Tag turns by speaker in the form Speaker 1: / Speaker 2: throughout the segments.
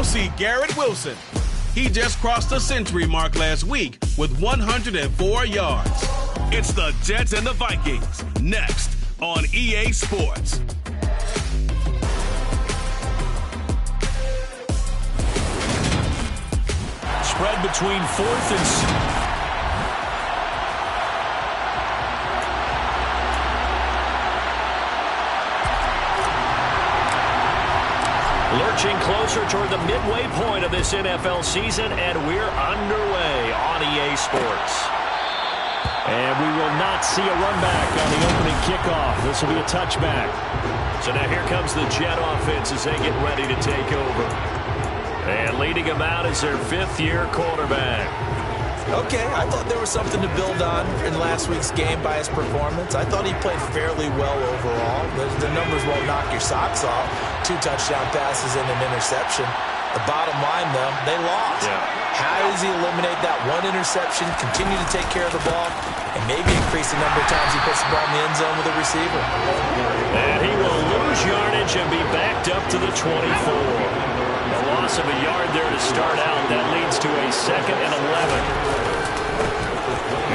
Speaker 1: see Garrett Wilson. He just crossed the century mark last week with 104 yards. It's the Jets and the Vikings, next on EA Sports.
Speaker 2: Spread between 4th and... Lurching closer toward the midway point of this NFL season, and we're underway on EA Sports. And we will not see a run back on the opening kickoff. This will be a touchback. So now here comes the Jet offense as they get ready to take over. And leading them out is their 5th-year quarterback.
Speaker 3: Okay, I thought there was something to build on in last week's game by his performance. I thought he played fairly well overall. The numbers won't knock your socks off. 2 touchdown passes and an interception. The bottom line, though, they lost.
Speaker 2: Yeah.
Speaker 3: How does he eliminate that 1 interception, continue to take care of the ball, and maybe increase the number of times he puts the ball in the end zone with a receiver?
Speaker 2: And he will lose yardage and be backed up to the 24. A loss of a yard there to start out. That leads to a 2nd and 11.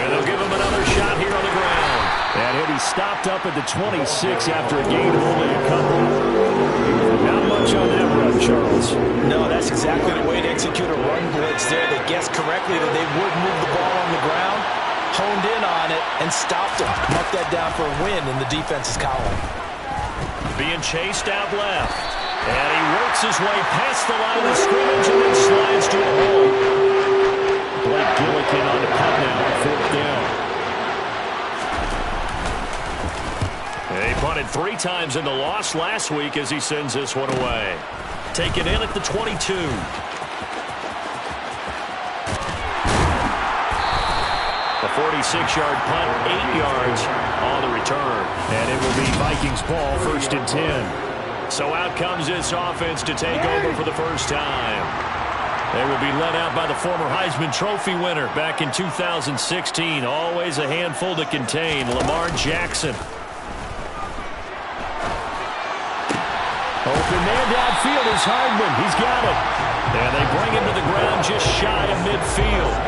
Speaker 2: And they'll give him another shot here on the ground. And he'll be stopped up at the 26 after a gain of only a couple. Not much on that run, Charles.
Speaker 3: No, that's exactly the way to execute a run blitz there. They guessed correctly that they would move the ball on the ground, honed in on it, and stopped him. Marked that down for a win in the defense's column.
Speaker 2: Being chased out left. And he works his way past the line of scrimmage and then slides to a hole. Blake Gillikin on the punt now on 4th down. They punted 3 times in the loss last week as he sends this one away. Taken in at the 22. The 46-yard punt, 8 yards on the return. And it will be Vikings ball, 1st and 10. So out comes this offense to take over for the first time. They will be led out by the former Heisman Trophy winner back in 2016. Always a handful to contain, Lamar Jackson. Open man downfield is Hardman. He's got it. And they bring him to the ground just shy of midfield.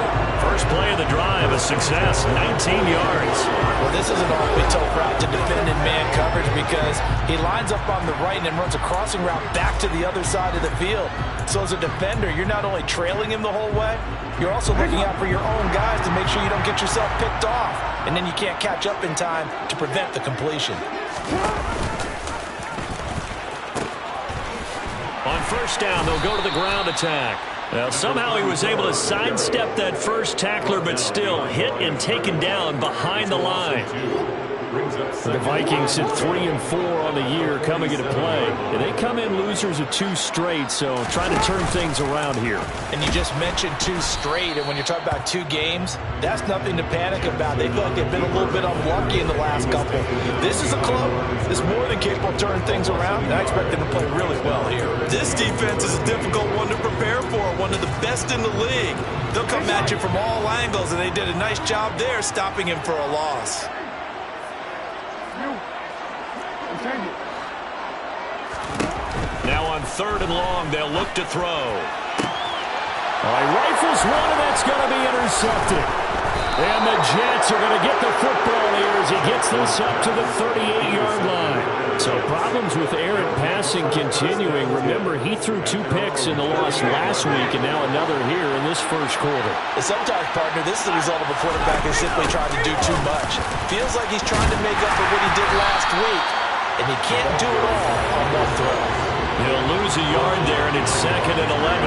Speaker 2: First play of the drive, a success, 19 yards.
Speaker 3: Well, this is an awfully tough route to defend in man coverage because he lines up on the right and then runs a crossing route back to the other side of the field. So as a defender, you're not only trailing him the whole way, you're also looking out for your own guys to make sure you don't get yourself picked off. And then you can't catch up in time to prevent the completion.
Speaker 2: On 1st down, they'll go to the ground attack. Now, somehow he was able to sidestep that first tackler, but still hit and taken down behind the line. The Vikings at 3-4 on the year coming into play. And they come in losers of 2 straight, so trying to turn things around here.
Speaker 3: And you just mentioned 2 straight, and when you're talking about 2 games, that's nothing to panic about. They feel like they've been a little bit unlucky in the last couple. This is a club that's more than capable of turning things around, and I expect them to play really well here.
Speaker 1: This defense is a difficult one to prepare for, one of the best in the league. They'll come at you from all angles, and they did a nice job there stopping him for a loss.
Speaker 2: Now on 3rd and long, they'll look to throw. All right, rifles one, and that's going to be intercepted. And the Jets are going to get the football here as he gets this up to the 38-yard line. So problems with errant passing continuing. Remember, he threw 2 picks in the loss last week, and now another here in this first quarter.
Speaker 3: Sometimes, partner, this is the result of a quarterback who's simply trying to do too much. Feels like he's trying to make up for what he did last week, and he can't do it all on 1 throw.
Speaker 2: He'll lose a yard there, and it's 2nd and 11.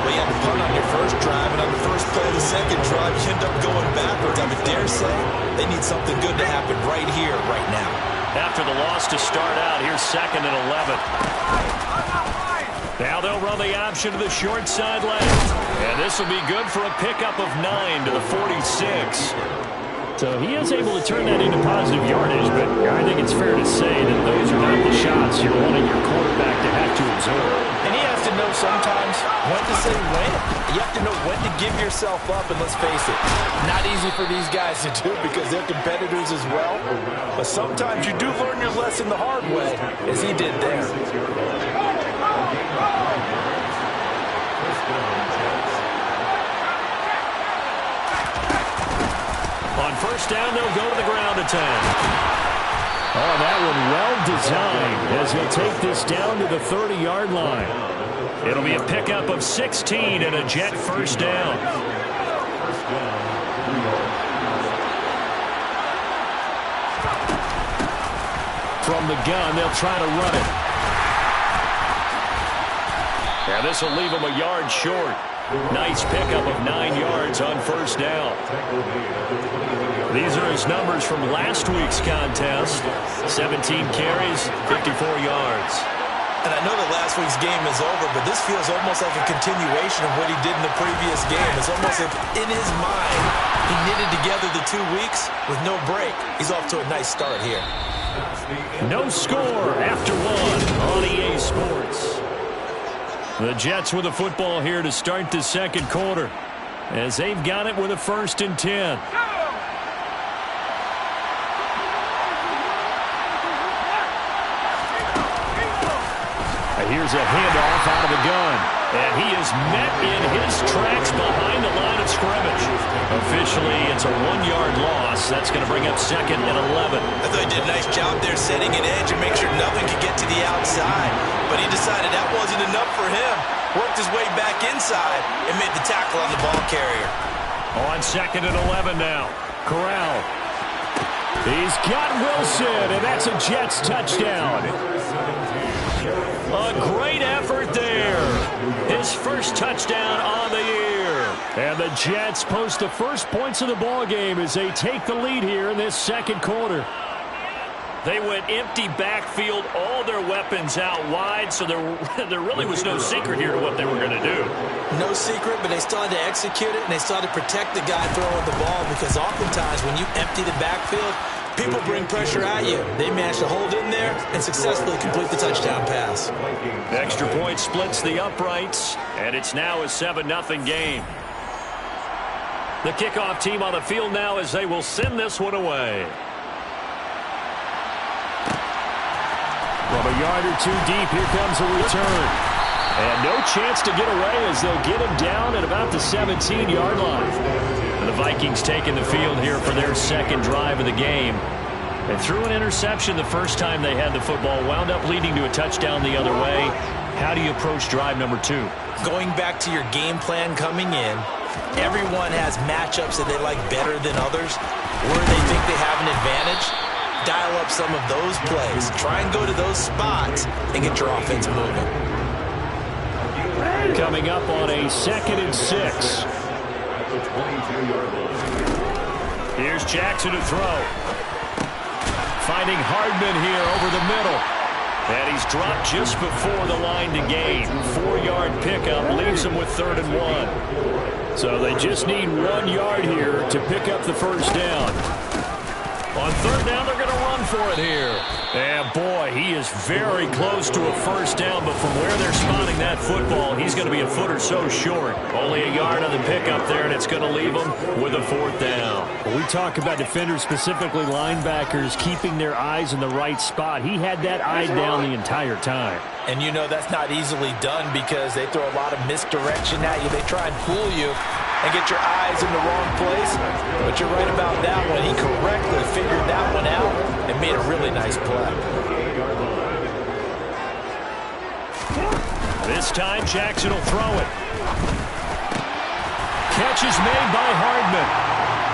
Speaker 3: Well, you had to punt on your first drive, and on the first play of the second drive, you end up going backwards. I would dare say they need something good to happen right here, right now.
Speaker 2: After the loss to start out, here's 2nd and 11. Now they'll run the option to the short side left. And this will be good for a pickup of 9 to the 46. So he is able to turn that into positive yardage, but I think it's fair to say that those are not the shots you're wanting your quarterback to have to absorb.
Speaker 3: And he has to know sometimes when to say when. You have to know when to give yourself up, and let's face it, not easy for these guys to do because they're competitors as well. But sometimes you do learn your lesson the hard way, as he did there.
Speaker 2: first down, they'll go to the ground attack. Oh, that one well designed as he'll take this down to the 30-yard line. It'll be a pickup of 16 and a Jet first down. From the gun, they'll try to run it. And this will leave him a yard short. Nice pickup of 9 yards on first down. These are his numbers from last week's contest. 17 carries, 54 yards.
Speaker 3: And I know that last week's game is over, but this feels almost like a continuation of what he did in the previous game. It's almost like in his mind, he knitted together the 2 weeks with no break. He's off to a nice start here.
Speaker 2: No score after one on EA Sports. The Jets with the football here to start the second quarter as they've got it with a 1st and 10. Here's a handoff out of the gun. And he is met in his tracks behind the line of scrimmage. Officially, it's a 1-yard loss. That's going to bring up 2nd and 11.
Speaker 3: I thought he did a nice job there setting an edge and make sure nothing could get to the outside. But he decided that wasn't enough for him. Worked his way back inside and made the tackle on the ball carrier.
Speaker 2: On 2nd and 11 now. Corral. He's got Wilson, and that's a Jets touchdown. A great effort there. His first touchdown on the year. And the Jets post the first points of the ball game as they take the lead here in this second quarter. They went empty backfield, all their weapons out wide, so there really was no secret here to what they were going to do.
Speaker 3: No secret, but they still had to execute it, and they still had to protect the guy throwing the ball, because oftentimes when you empty the backfield, people bring pressure at you. They managed to hold in there and successfully complete the touchdown pass.
Speaker 2: Extra point splits the uprights, and it's now a 7-0 game. The kickoff team on the field now as they will send this one away. From a yard or two deep, here comes a return. And no chance to get away as they'll get him down at about the 17-yard line. And the Vikings taking the field here for their second drive of the game. They threw an interception the first time they had the football, wound up leading to a touchdown the other way. How do you approach drive number 2?
Speaker 3: Going back to your game plan coming in, everyone has matchups that they like better than others, where they think they have an advantage. Dial up some of those plays. Try and go to those spots and get your offense moving.
Speaker 2: Coming up on a 2nd and 6. Here's Jackson to throw. Finding Hardman here over the middle. And he's dropped just before the line to gain. 4-yard pickup leaves him with 3rd and 1. So they just need 1 yard here to pick up the first down. On 3rd down, they're going to run for it here. And, boy, he is very close to a first down, but from where they're spotting that football, he's going to be a foot or so short. Only a yard on the pickup there, and it's going to leave him with a 4th down.
Speaker 4: Well, we talk about defenders, specifically linebackers, keeping their eyes in the right spot. He had that eye down the entire time.
Speaker 3: And you know that's not easily done because they throw a lot of misdirection at you. They try and fool you and get your eyes in the wrong place. But you're right about that one. He correctly figured that one out and made a really nice play.
Speaker 2: This time, Jackson will throw it. Catch is made by Hardman.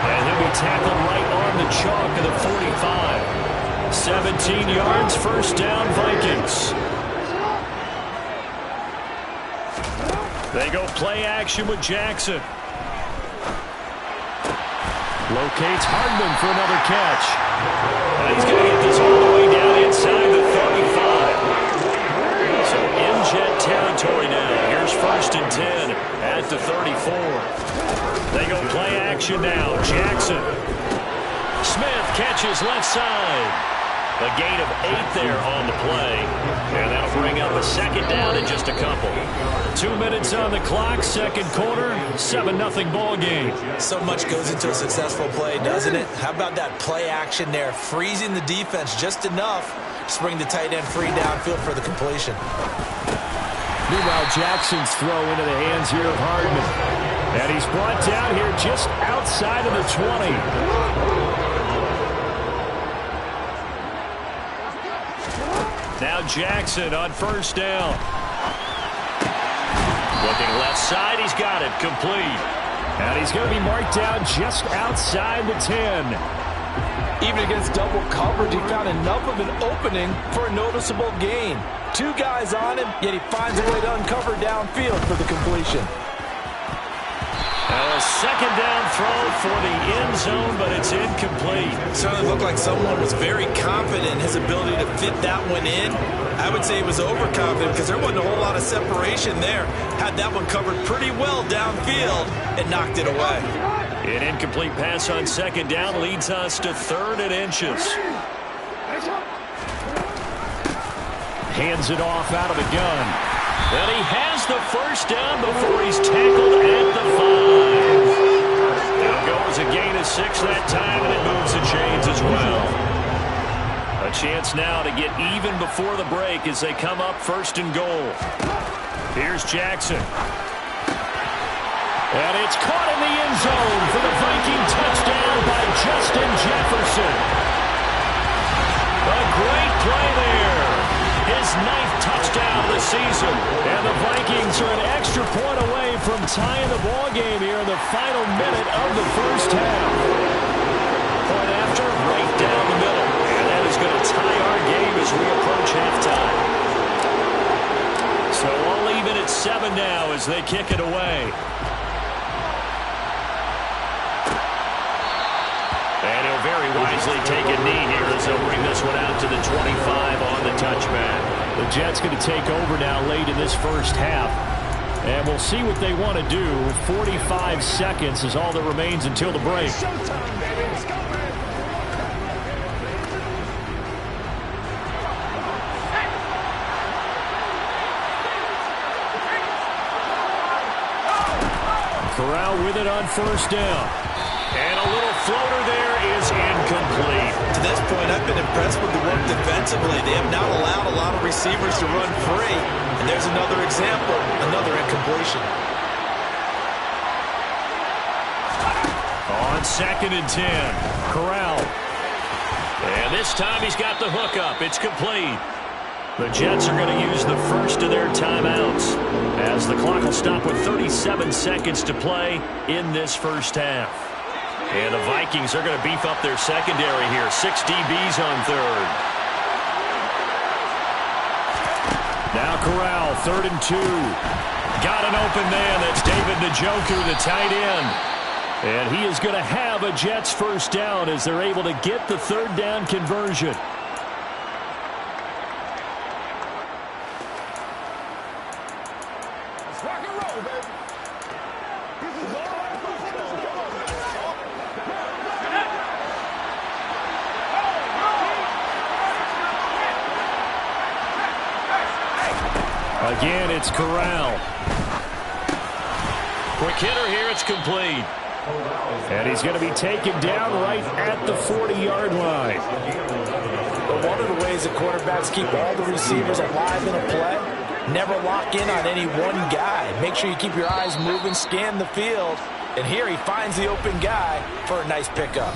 Speaker 2: And he'll be tackled right on the chalk of the 45. 17 yards, first down, Vikings. They go play action with Jackson. Locates Hardman for another catch. And he's going to get this all the way down inside the 35. So in Jet territory now. Here's 1st and 10 at the 34. They go play action now. Jackson. Smith catches left side. A gain of 8 there on the play. And that'll bring up a 2nd down in just a couple. 2 minutes on the clock, second quarter, 7-0 ball game.
Speaker 3: So much goes into a successful play, doesn't it? How about that play action there, freezing the defense just enough to bring the tight end free downfield for the completion.
Speaker 4: Meanwhile, Jackson's throw into the hands here of Hardman. And he's brought down here just outside of the 20. Now Jackson on first down. Looking left side, he's got it, complete. And he's going to be marked down just outside the 10.
Speaker 3: Even against double coverage, he found enough of an opening for a noticeable gain. 2 guys on him, yet he finds a way to uncover downfield for the completion.
Speaker 4: A second down throw for the end zone, but it's incomplete.
Speaker 3: It certainly looked like someone was very confident in his ability to fit that one in. I would say he was overconfident because there wasn't a whole lot of separation there. Had that one covered pretty well downfield and knocked it away.
Speaker 4: An incomplete pass on second down leads us to 3rd and inches. Hands it off out of the gun. And he has the first down before he's tackled at the 5. It'll go as a gain of 6 that time, and it moves the chains as well. A chance now to get even before the break as they come up 1st and goal. Here's Jackson. And it's caught in the end zone for the Viking touchdown by Justin Jefferson. A great play there. His 9th touchdown of the season. And the Vikings are an extra point away from tying the ball game here in the final minute of the first half. Point after, right down the middle. And that is going to tie our game as we approach halftime. So all even at 7 now as they kick it away. And he'll very wisely take a knee here as they'll bring this one out to the 25 on the touchback. The Jets going to take over now late in this first half. And we'll see what they want to do. 45 seconds is all that remains until the break. Corral with it on first down. And a little floater there is incomplete.
Speaker 3: To this point, I've been impressed with the work defensively. They have not allowed a lot of receivers to run free. And there's another example, another incompletion.
Speaker 4: On 2nd and 10, Corral. And this time he's got the hook up. It's complete. The Jets are going to use the first of their timeouts as the clock will stop with 37 seconds to play in this first half. And the Vikings are going to beef up their secondary here. 6 DBs on 3rd. Now Corral, 3rd and 2. Got an open man. That's David Njoku, the tight end. And he is going to have a Jets first down as they're able to get the 3rd down conversion. Again, it's Corral. Quick hitter here, it's complete. And he's going to be taken down right at the 40-yard line.
Speaker 3: But one of the ways that quarterbacks keep all the receivers alive in a play, never lock in on any one guy. Make sure you keep your eyes moving, scan the field. And here he finds the open guy for a nice pickup.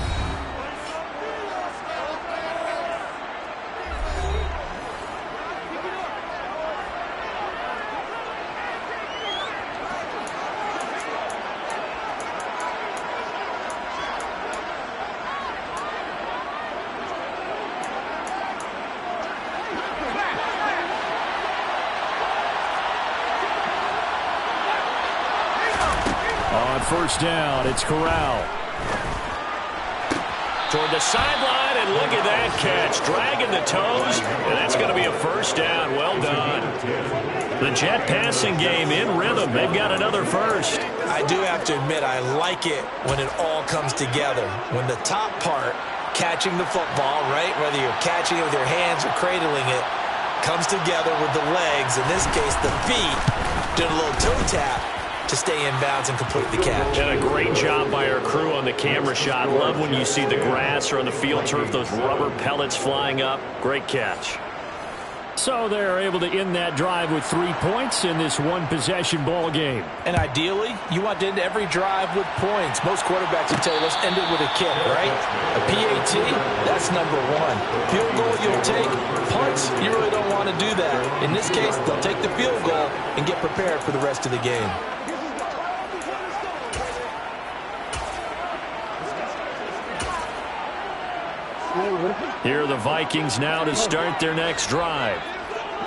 Speaker 4: First down, it's Corral. Toward the sideline, and look at that catch. Dragging the toes, and that's going to be a first down. Well done. The Jet passing game in rhythm. They've got another first.
Speaker 3: I do have to admit, I like it when it all comes together. When the top part, catching the football, right, whether you're catching it with your hands or cradling it, comes together with the legs, in this case the feet, doing a little toe tap to stay in bounds and complete the catch.
Speaker 4: And a great job by our crew on the camera shot. Love when you see the grass or on the field turf, those rubber pellets flying up. Great catch. So they're able to end that drive with 3 points in this one-possession ball game.
Speaker 3: And ideally, you want to end every drive with points. Most quarterbacks will tell you, let's end it with a kick, right? A PAT, that's number one. Field goal you'll take. Punts, you really don't want to do that. In this case, they'll take the field goal and get prepared for the rest of the game.
Speaker 4: Here are the Vikings now to start their next drive.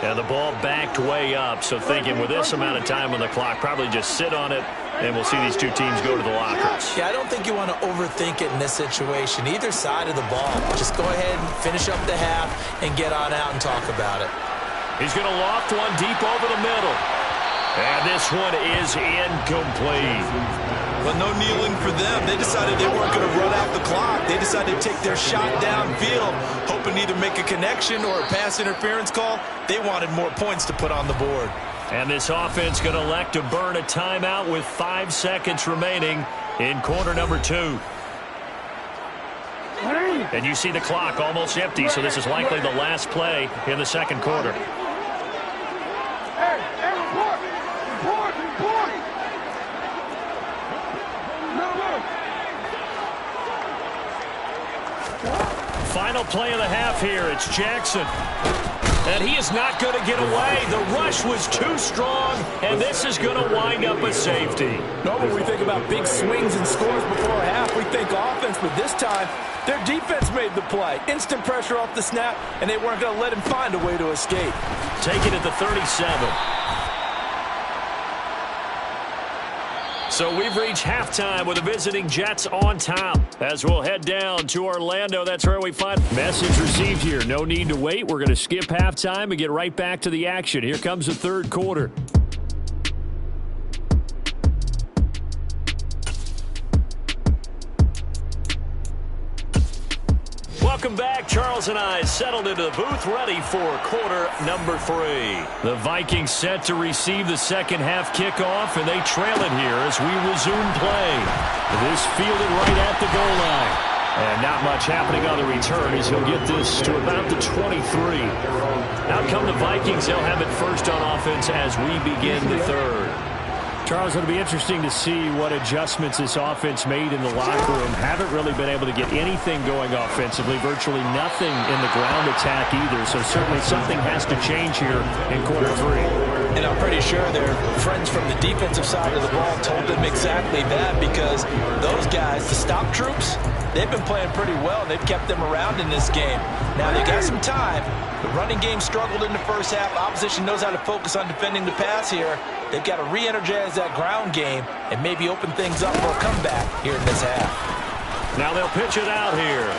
Speaker 4: And the ball backed way up, so thinking with this amount of time on the clock, probably just sit on it, and we'll see these two teams go to the lockers.
Speaker 3: Yeah, I don't think you want to overthink it in this situation. Either side of the ball. Just go ahead and finish up the half and get on out and talk about it.
Speaker 4: He's going to loft one deep over the middle. And this one is incomplete.
Speaker 3: But no kneeling for them. They decided they weren't going to run out the clock. They decided to take their shot downfield, hoping to either make a connection or a pass interference call. They wanted more points to put on the board.
Speaker 4: And this offense going to elect to burn a timeout with 5 seconds remaining in quarter number 2. And you see the clock almost empty, so this is likely the last play in the second quarter. Final play of the half here. It's Jackson. And he is not going to get away. The rush was too strong, and this is going to wind up a safety.
Speaker 3: Normally we think about big swings and scores before a half. We think offense, but this time their defense made the play. Instant pressure off the snap, and they weren't going to let him find a way to escape.
Speaker 4: Take it at the 37. So we've reached halftime with the visiting Jets on top. As we'll head down to Orlando, that's where we find message received here. No need to wait. We're going to skip halftime and get right back to the action. Here comes the third quarter. Welcome back. Charles and I settled into the booth, ready for quarter number 3. The Vikings set to receive the second half kickoff, and they trail it here as we resume play. This fielded right at the goal line. And not much happening on the return as he'll get this to about the 23. Out come the Vikings. They'll have it first on offense as we begin the third. Charles, it'll be interesting to see what adjustments this offense made in the locker room. Haven't really been able to get anything going offensively, virtually nothing in the ground attack either. So certainly something has to change here in quarter 3.
Speaker 3: And I'm pretty sure their friends from the defensive side of the ball told them exactly that, because those guys, the stop troops, they've been playing pretty well, and they've kept them around in this game. Now they got some time. The running game struggled in the first half. Opposition knows how to focus on defending the pass here. They've got to re-energize that ground game and maybe open things up for a comeback here in this half.
Speaker 4: Now they'll pitch it out here.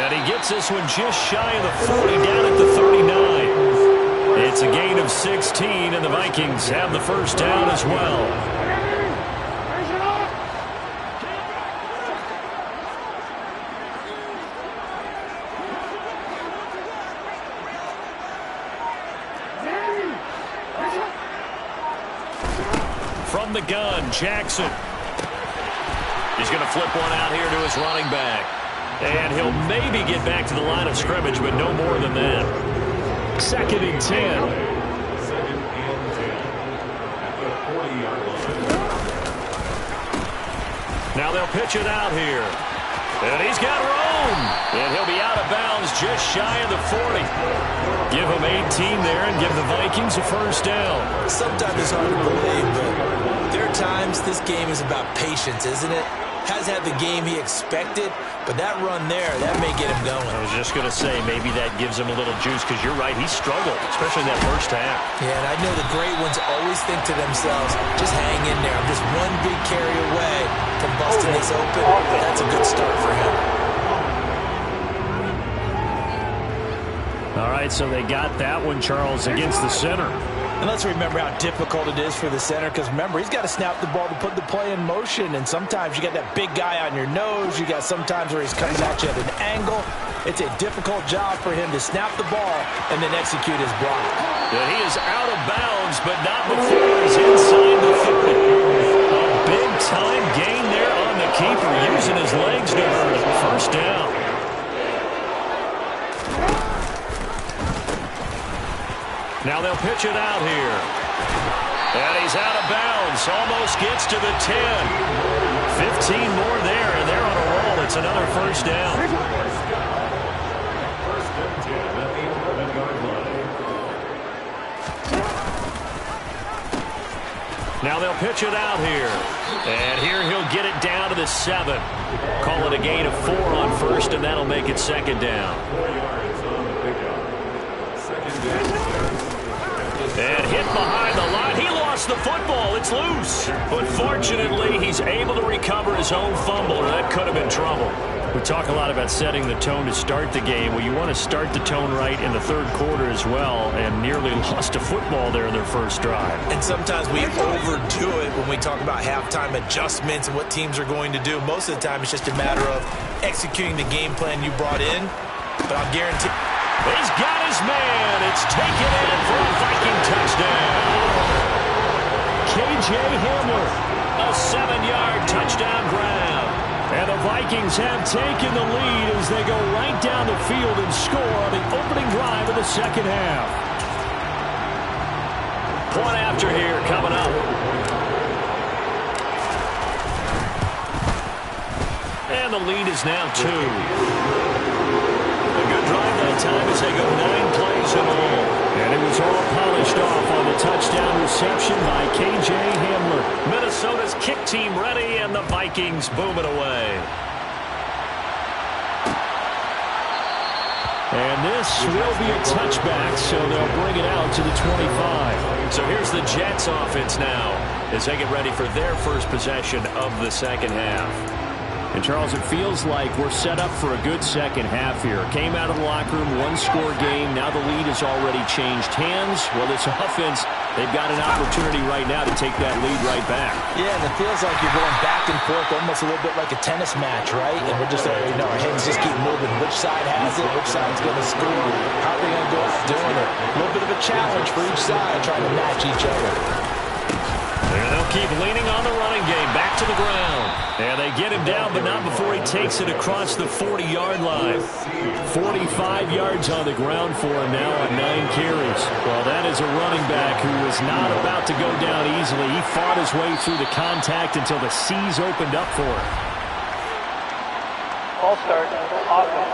Speaker 4: And he gets this one just shy of the 40, down at the 39. It's a gain of 16, and the Vikings have the first down as well. From the gun, Jackson. He's going to flip one out here to his running back. And he'll maybe get back to the line of scrimmage, but no more than that. 2nd and 10. Now they'll pitch it out here. And he's got room. And he'll be out of bounds just shy of the 40. Give him 18 there and give the Vikings a first down.
Speaker 3: Sometimes it's hard to believe, but there are times this game is about patience, isn't it? Has had the game he expected, but that run there, that may get him going.
Speaker 4: I was just going to say, maybe that gives him a little juice, because you're right, he struggled, especially in that first half.
Speaker 3: Yeah, and I know the great ones always think to themselves, just hang in there. I'm just one big carry away from busting this open. That's a good start for him.
Speaker 4: All right, so they got that one, Charles, against the center.
Speaker 3: And let's remember how difficult it is for the center, because remember, he's got to snap the ball to put the play in motion, and sometimes you got that big guy on your nose. You got sometimes where he's coming at you at an angle. It's a difficult job for him to snap the ball and then execute his block.
Speaker 4: And he is out of bounds, but not before he's inside the 30. A big-time gain there on the keeper, using his legs to earn it. First down. Now they'll pitch it out here. And he's out of bounds. Almost gets to the 10. 15 more there, and they're on a roll. It's another first down. Now they'll pitch it out here. And here he'll get it down to the 7. Call it a gain of 4 on first, and that'll make it second down. And hit behind the line. He lost the football. It's loose. But fortunately, he's able to recover his own fumble, or that could have been trouble. We talk a lot about setting the tone to start the game. Well, you want to start the tone right in the third quarter as well, and nearly lost a football there in their first drive.
Speaker 3: And sometimes we overdo it when we talk about halftime adjustments and what teams are going to do. Most of the time, it's just a matter of executing the game plan you brought in. But I'll guarantee...
Speaker 4: He's got his man. It's taken in for a Viking touchdown. K.J. Hamler, a 7-yard touchdown grab. And the Vikings have taken the lead as they go right down the field and score on the opening drive of the second half. Point after here coming up. And the lead is now 2. A good drive that time as they go 9 plays in all. And it was all polished off on the touchdown reception by K.J. Hamler. Minnesota's kick team ready, and the Vikings boom it away. And this will be a touchback, so they'll bring it out to the 25. So here's the Jets offense now as they get ready for their first possession of the second half. And, Charles, it feels like we're set up for a good second half here. Came out of the locker room, one-score game. Now the lead has already changed hands. Well, this offense, they've got an opportunity right now to take that lead right back.
Speaker 3: Yeah, and it feels like you're going back and forth almost a little bit like a tennis match, right? And we're just, our heads just keep moving. Which side has it? Which side's going to score? How are they going to go out doing it? A little bit of a challenge for each side trying to match each other.
Speaker 4: And they'll keep leaning on the running game. Back to the ground. And they get him down, but not before he takes it across the 40-yard line. 45 yards on the ground for him now on 9 carries. Well, that is a running back who was not about to go down easily. He fought his way through the contact until the C's opened up for him.
Speaker 5: All start. Awesome.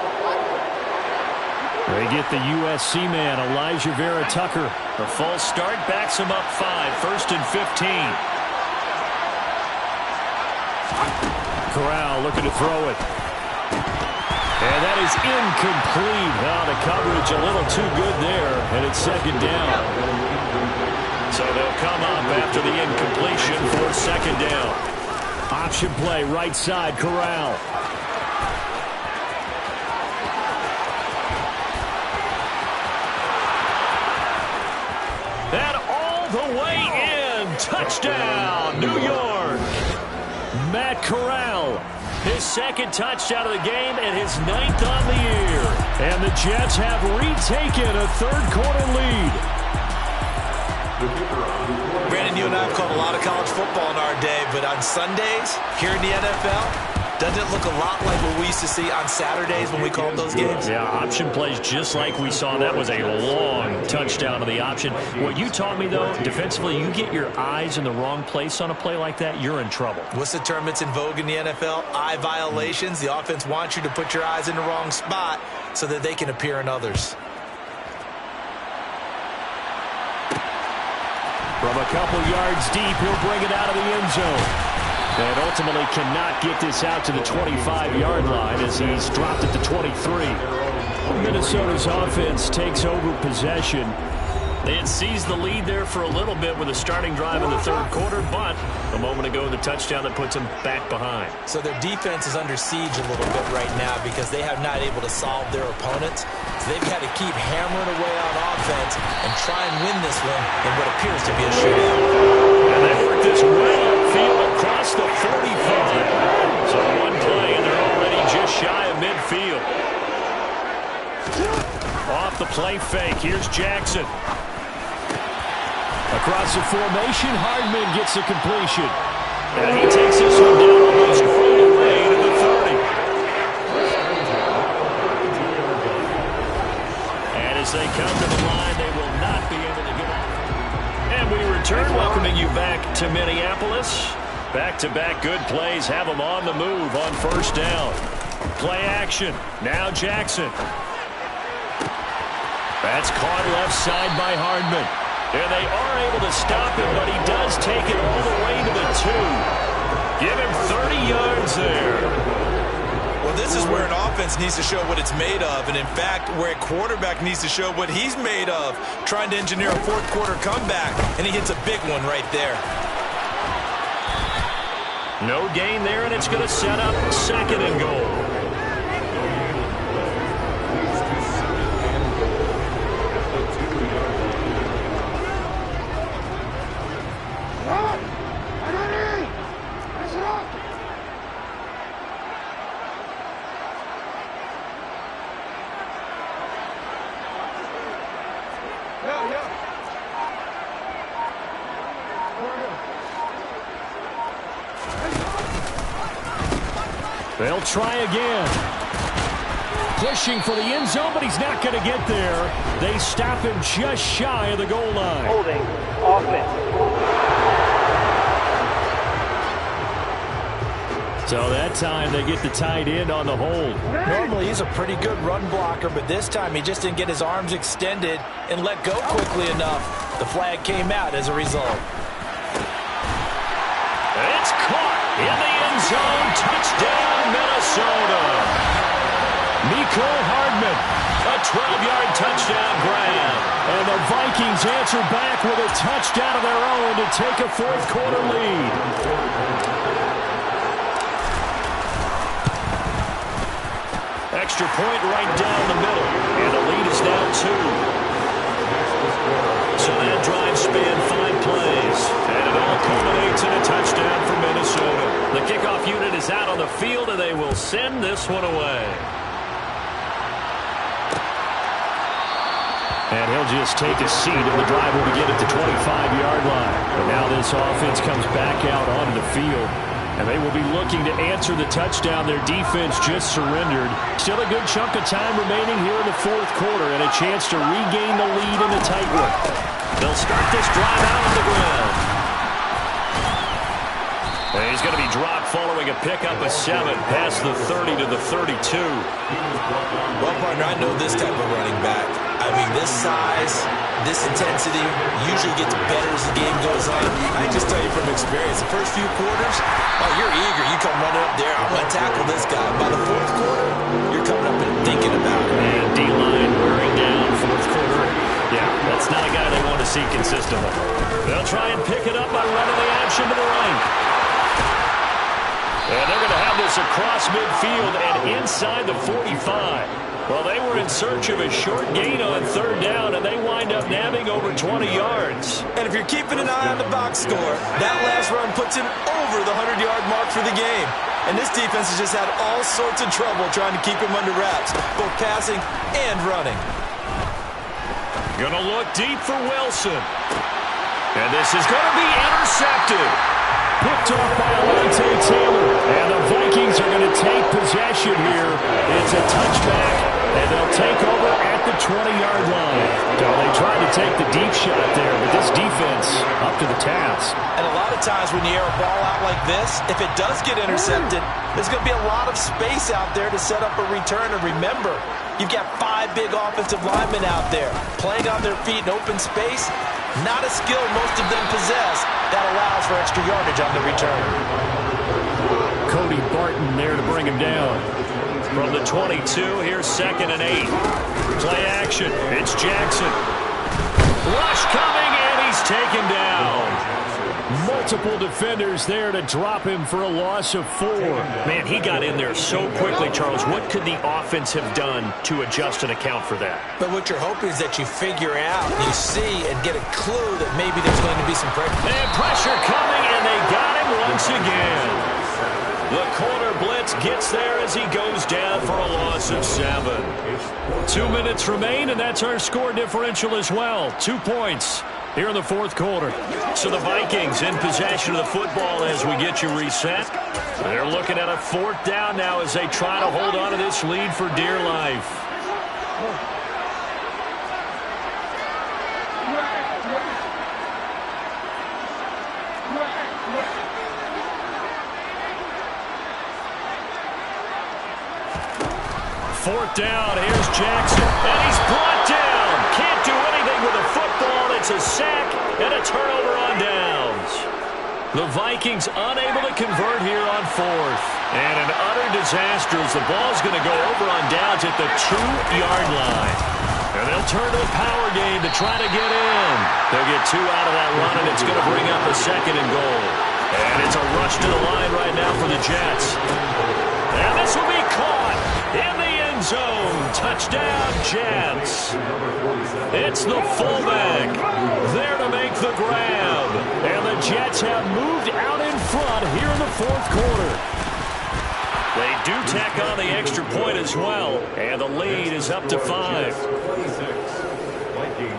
Speaker 4: They get the USC man, Elijah Vera Tucker. A false start backs him up 5, first and 15. Corral looking to throw it. And that is incomplete. Oh, the coverage a little too good there, and it's second down. So they'll come up after the incompletion for second down. Option play, right side, Corral. And all the way in. Touchdown, New York. Matt Corral, his second touchdown of the game and his 9th on the year. And the Jets have retaken a third-quarter lead.
Speaker 3: Brandon, you and I have called a lot of college football in our day, but on Sundays, here in the NFL, doesn't it look a lot like what we used to see on Saturdays when we called those games?
Speaker 4: Yeah, option plays just like we saw. That was a long touchdown of the option. What you taught me, though, defensively, you get your eyes in the wrong place on a play like that, you're in trouble.
Speaker 3: What's the term that's in vogue in the NFL? Eye violations. The offense wants you to put your eyes in the wrong spot so that they can appear in others.
Speaker 4: From a couple yards deep, he'll bring it out of the end zone. And ultimately cannot get this out to the 25-yard line as he's dropped it to 23. Minnesota's offense takes over possession. They had seized the lead there for a little bit with a starting drive in the third quarter, but a moment ago the touchdown that puts them back behind.
Speaker 3: So their defense is under siege a little bit right now because they have not able to solve their opponents. So they've got to keep hammering away on offense and try and win this one in what appears to be a shootout.
Speaker 4: And they work this way upfield across the 45. So one play and they're already just shy of midfield. Off the play fake, here's Jackson. Across the formation, Hardman gets the completion. And he takes this one down almost all the way to the 30. And as they come to the line, they will not be able to return, welcoming you back to Minneapolis. Back-to-back good plays have them on the move on first down. Play action. Now Jackson. That's caught left side by Hardman. And they are able to stop him, but he does take it all the way to the 2. Give him 30 yards there.
Speaker 3: Well, this is where an offense needs to show what it's made of. And, in fact, where a quarterback needs to show what he's made of. Trying to engineer a fourth-quarter comeback, and he hits a big one right there.
Speaker 4: No gain there, and it's going to set up second and goal. They'll try again. Pushing for the end zone, but he's not going to get there. They stop him just shy of the goal line.
Speaker 5: Holding offense.
Speaker 4: So that time they get the tight end on the hold.
Speaker 3: Normally he's a pretty good run blocker, but this time he just didn't get his arms extended and let go quickly enough. The flag came out as a result.
Speaker 4: It's caught in the end zone. Touchdown, Minnesota. Mecole Hardman, a 12-yard touchdown grab. And the Vikings answer back with a touchdown of their own to take a fourth-quarter lead. Extra point right down the middle. And the lead is now 2. So that drive spanned 5 plays. And it all culminates in a touchdown for Minnesota. The kickoff unit is out on the field, and they will send this one away. And he'll just take a seat, and the drive will begin at the 25-yard line. But now this offense comes back out onto the field. And they will be looking to answer the touchdown their defense just surrendered. Still a good chunk of time remaining here in the fourth quarter and a chance to regain the lead in the tight one. They'll start this drive out on the ground. And he's going to be dropped following a pickup of 7 past the 30 to the 32.
Speaker 3: Well, partner, I know this type of running back. I mean, this size, this intensity usually gets better as the game goes on. I can just tell you from experience, the first few quarters, oh, you're eager. You come running up there, I'm going to tackle this guy. By the fourth quarter, you're coming up and thinking about it.
Speaker 4: And D-line wearing down fourth quarter. Yeah, that's not a guy they want to see consistently. They'll try and pick it up by running the action to the right. And they're going to have this across midfield and inside the 45. Well, they were in search of a short gain on third down, and they wind up nabbing over 20 yards.
Speaker 3: And if you're keeping an eye on the box score, that last run puts him over the 100-yard mark for the game. And this defense has just had all sorts of trouble trying to keep him under wraps, both passing and running.
Speaker 4: Gonna look deep for Wilson. And this is going to be intercepted. Picked off by Alontae Taylor. And the Vikings are going to take possession here. It's a touchback, and they'll take over at the 20-yard line. Now, they tried to take the deep shot there, but this defense up to the task.
Speaker 3: And a lot of times when you air a ball out like this, if it does get intercepted, there's going to be a lot of space out there to set up a return. And remember, you've got 5 big offensive linemen out there playing on their feet in open space. Not a skill most of them possess that allows for extra yardage on the return.
Speaker 4: Cody Barton there to bring him down. From the 22, here's 2nd and 8. Play action. It's Jackson. Rush coming, and he's taken down. Multiple defenders there to drop him for a loss of 4. Man, he got in there so quickly, Charles. What could the offense have done to adjust and account for that?
Speaker 3: But what you're hoping is that you figure out, you see, and get a clue that maybe there's going to be some pressure.
Speaker 4: And pressure coming, and they got him once again. The corner blitz gets there as he goes down for a loss of 7. 2 minutes remain, and that's our score differential as well. 2 points here in the fourth quarter. So the Vikings in possession of the football as we get you reset. They're looking at a 4th down now as they try to hold on to this lead for dear life. Fourth down, here's Jackson, and he's brought down. Can't do anything with a football. It's a sack and a turnover on downs. The Vikings unable to convert here on fourth. And an utter disaster as the ball's going to go over on downs at the 2-yard line. And they'll turn to the power game to try to get in. They'll get 2 out of that run, and it's going to bring up a 2nd and goal. And it's a rush to the line right now for the Jets. And this will be caught in the end zone. Touchdown, Jets. It's the fullback there to make the grab. And the Jets have moved out in front here in the fourth quarter. They do tack on the extra point as well, and the lead is up to 5.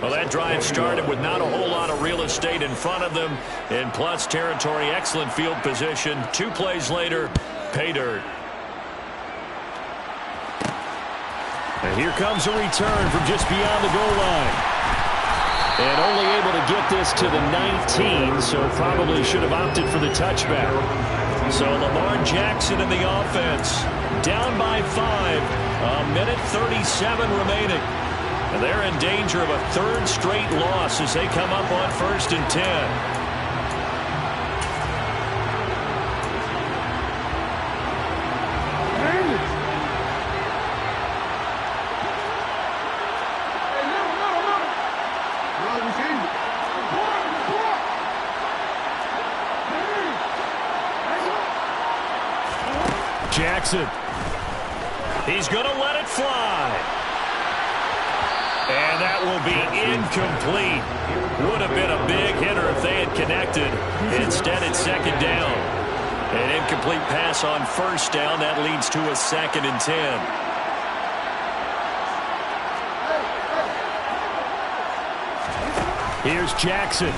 Speaker 4: Well, that drive started with not a whole lot of real estate in front of them. In plus territory, excellent field position. 2 plays later, pay dirt. And here comes a return from just beyond the goal line. And only able to get this to the 19, so probably should have opted for the touchback. So Lamar Jackson in the offense, down by 5, a minute 37 remaining. And they're in danger of a 3rd straight loss as they come up on 1st and 10. Jackson. He's going to let it fly. And that will be incomplete. Would have been a big hitter if they had connected. Instead, it's 2nd down. An incomplete pass on 1st down. That leads to a 2nd and 10. Here's Jackson.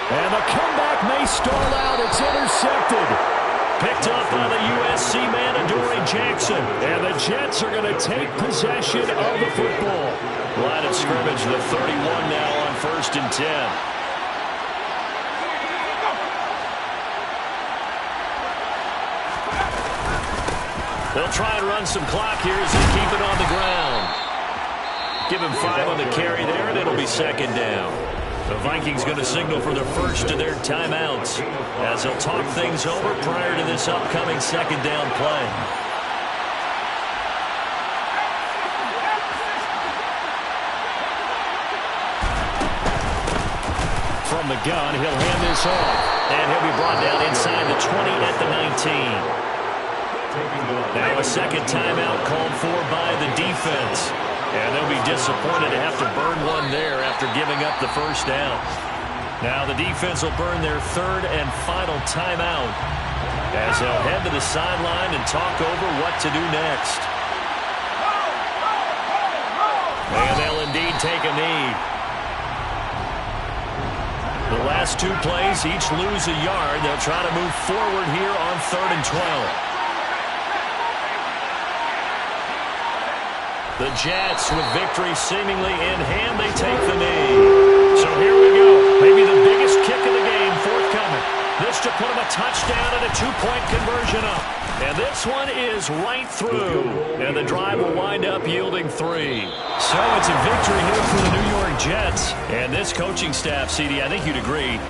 Speaker 4: And the comeback may stall out. It's intercepted. Picked up by the USC man, Adoree Jackson. And the Jets are going to take possession of the football. Line of scrimmage, the 31 now on 1st and 10. They'll try and run some clock here as they keep it on the ground. Give him 5 on the carry there, and it'll be 2nd down. The Vikings going to signal for the first of their timeouts as they'll talk things over prior to this upcoming 2nd down play. From the gun, he'll hand this off. And he'll be brought down inside the 20 at the 19. Now a 2nd timeout called for by the defense. And they'll be disappointed to have to burn one there after giving up the 1st down. Now the defense will burn their 3rd and final timeout as they'll head to the sideline and talk over what to do next. And they'll indeed take a knee. The last 2 plays each lose a yard. They'll try to move forward here on 3rd and 12. The Jets, with victory seemingly in hand, they take the knee. So here we go. Maybe the biggest kick of the game forthcoming. This to put them a touchdown and a 2-point conversion up. And this one is right through. And the drive will wind up yielding 3. So it's a victory here for the New York Jets. And this coaching staff, CD, I think you'd agree,